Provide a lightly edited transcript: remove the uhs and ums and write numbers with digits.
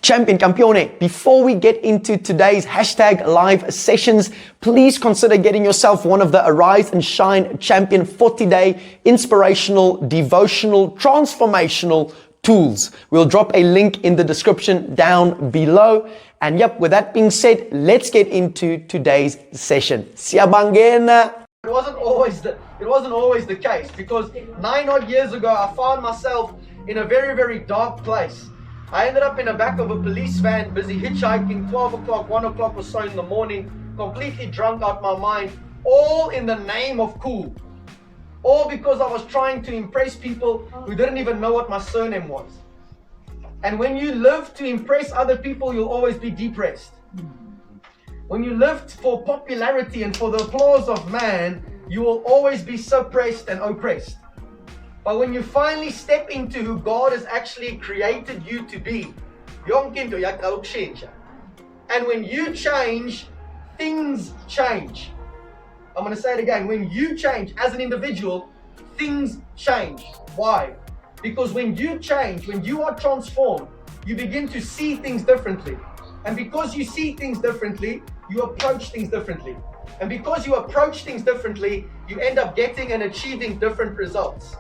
Champion, campione, before we get into today's hashtag live sessions, please consider getting yourself one of the Arise and Shine Champion 40-day inspirational, devotional, transformational tools. We'll drop a link in the description down below. And yep, with that being said, let's get into today's session. Siyabangena. It wasn't always the case, because 9 odd years ago, I found myself in a very, very dark place. I ended up in the back of a police van, busy hitchhiking, 12 o'clock, 1 o'clock or so in the morning, completely drunk out my mind, all in the name of cool. All because I was trying to impress people who didn't even know what my surname was. And when you live to impress other people, you'll always be depressed. When you live for popularity and for the applause of man, you will always be suppressed and oppressed. But when you finally step into who God has actually created you to be, and when you change, things change. I'm going to say it again. When you change as an individual, things change. Why? Because when you change, when you are transformed, you begin to see things differently. And because you see things differently, you approach things differently. And because you approach things differently, you end up getting and achieving different results.